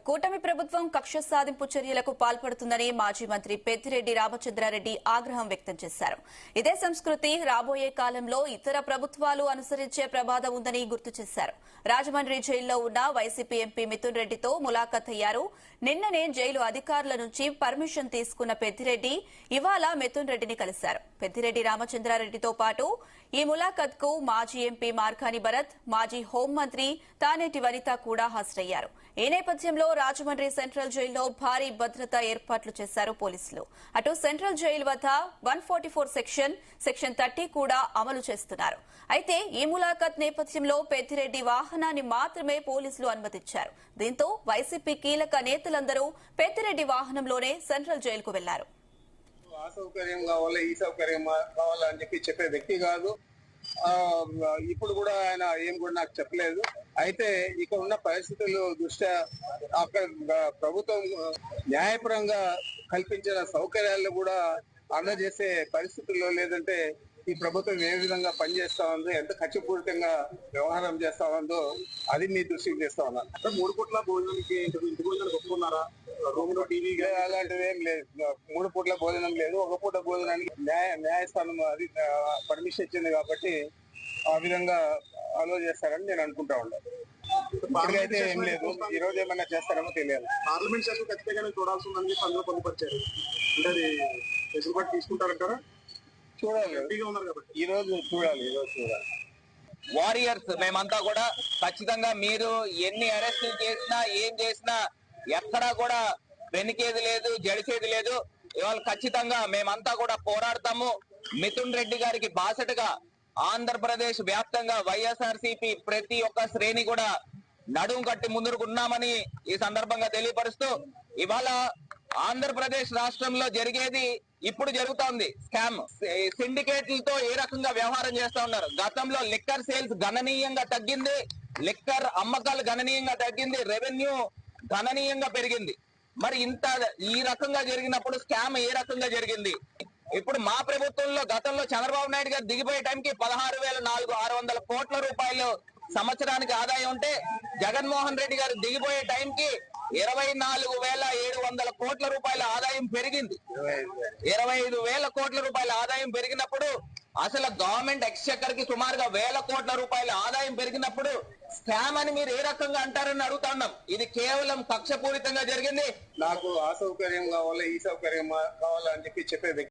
కూటమి ప్రభుత్వం కక్ష సాధింపు చర్యలకు పాల్పడుతుందని మాజీ మంత్రి పెద్దిరెడ్డి రామచంద్రారెడ్డి ఆగ్రహం వ్యక్తం చేశారు. ఇదే సంస్కృతి రాబోయే కాలంలో ఇతర ప్రభుత్వాలు అనుసరించే ప్రమాదం ఉందని గుర్తు చేశారు. రాజమండ్రి జైల్లో ఉన్న వైసీపీ ఎంపీ మిథున్ రెడ్డితో ములాఖత్ అయ్యారు. నిన్ననే జైలు అధికారుల నుంచి పర్మిషన్ తీసుకున్న పెద్దిరెడ్డి ఇవాళ మిథున్ రెడ్డిని కలిశారు. పెద్దిరెడ్డి రామచంద్రారెడ్డితో పాటు ఈ ములాఖత్ కు మాజీ ఎంపీ మార్కాని భరత్, మాజీ హోంమంత్రి తానేటి వనిత కూడా హాజరయ్యారు. ఈ నేపథ్యంలో రాజమండ్రి సెంట్రల్ జైల్లో భారీ భద్రతా ఏర్పాట్లు చేశారు పోలీసులు. అటు సెంట్రల్ జైలు వద్ద 144 సెక్షన్ 30 కూడా అమలు చేస్తున్నారు. అయితే ఈ ములాఖత్ నేపథ్యంలో పెద్దిరెడ్డి వాహనాన్ని మాత్రమే పోలీసులు అనుమతించారు. దీంతో వైసీపీ కీలక నేతలందరూ పెద్దిరెడ్డి వాహనంలోనే సెంట్రల్ జైలుకు వెళ్లారు. ఆ సౌకర్యం కావాలా ఈ సౌకర్యం కావాలా అని చెప్పే వ్యక్తి కాదు. ఇప్పుడు కూడా ఆయన ఏం కూడా నాకు చెప్పలేదు. అయితే ఇక్కడ ఉన్న పరిస్థితులు దృష్ట్యా అక్కడ ప్రభుత్వం న్యాయపరంగా కల్పించిన సౌకర్యాలను కూడా అందజేసే పరిస్థితుల్లో లేదంటే ఈ ప్రభుత్వం ఏ విధంగా పనిచేస్తా ఉందో, ఎంత ఖర్చుపూరితంగా వ్యవహారం చేస్తా ఉందో అది మీ దృష్టికి చేస్తా ఉన్నారు. 3 పూట్ల భోజనానికి ఇంటి భోజనానికి ఒప్పుకున్నారా? రూమ్ లో టీవీ అలాంటిది ఏం లేదు. 3 పూట్ల భోజనం లేదు. ఒక పూట భోజనానికి న్యాయస్థానం అది పర్మిషన్ ఇచ్చింది కాబట్టి ఆ విధంగా అలో చేస్తారని నేను అనుకుంటా ఉన్నాను. ఇప్పటికైతే ఏం లేదు. ఈ రోజు ఏమైనా చేస్తారేమో తెలియదు. పార్లమెంట్ సెషన్ ఖచ్చితంగా చూడాల్సి ఉందని అందులో పొందుపరిచారు. అంటే అది వెసులుబాటు తీసుకుంటారంటారా? చూడాలి. ఈ రోజు చూడాలి. వారియర్స్ మేమంతా కూడా ఖచ్చితంగా మీరు ఎన్ని అరెస్టులు చేసినా ఏం చేసినా ఎక్కడా కూడా వెనుకేది లేదు, జడిసేది లేదు. ఇవాళ ఖచ్చితంగా మేమంతా కూడా పోరాడతాము. మిథున్ రెడ్డి గారికి బాసటగా ఆంధ్రప్రదేశ్ వ్యాప్తంగా వైఎస్ఆర్సీపీ ప్రతి ఒక్క శ్రేణి కూడా నడుం కట్టి ముందుకు ఉన్నామని ఈ సందర్భంగా తెలియపరుస్తూ, ఇవాళ ఆంధ్రప్రదేశ్ రాష్ట్రంలో జరిగేది ఇప్పుడు జరుగుతోంది స్కామ్. సిండికేట్లతో ఏ రకంగా వ్యవహారం చేస్తా ఉన్నారు. గతంలో లిక్కర్ సేల్స్ గణనీయంగా తగ్గింది, లిక్కర్ అమ్మకాలు గణనీయంగా తగ్గింది, రెవెన్యూ గణనీయంగా పెరిగింది. మరి ఈ రకంగా జరిగినప్పుడు స్కామ్ ఏ రకంగా జరిగింది? ఇప్పుడు మా ప్రభుత్వంలో గతంలో చంద్రబాబు నాయుడు గారు దిగిపోయే టైంకి 16,600 కోట్ల రూపాయలు సంవత్సరానికి ఆదాయం ఉంటే, జగన్మోహన్ రెడ్డి గారు దిగిపోయే టైంకి 24,700 కోట్ల రూపాయల ఆదాయం పెరిగింది. 25,000 కోట్ల రూపాయల ఆదాయం పెరిగినప్పుడు, అసలు గవర్నమెంట్ ఎక్స్చెక్కర్ కి సుమారుగా 1,000 కోట్ల రూపాయల ఆదాయం పెరిగినప్పుడు స్కామ్ అని మీరు ఏ రకంగా అంటారని అడుగుతా ఉన్నాం. ఇది కేవలం కక్షపూరితంగా జరిగింది. నాకు ఆ సౌకర్యం కావాలా ఈ సౌకర్యం కావాలా అని చెప్పే వ్యక్తి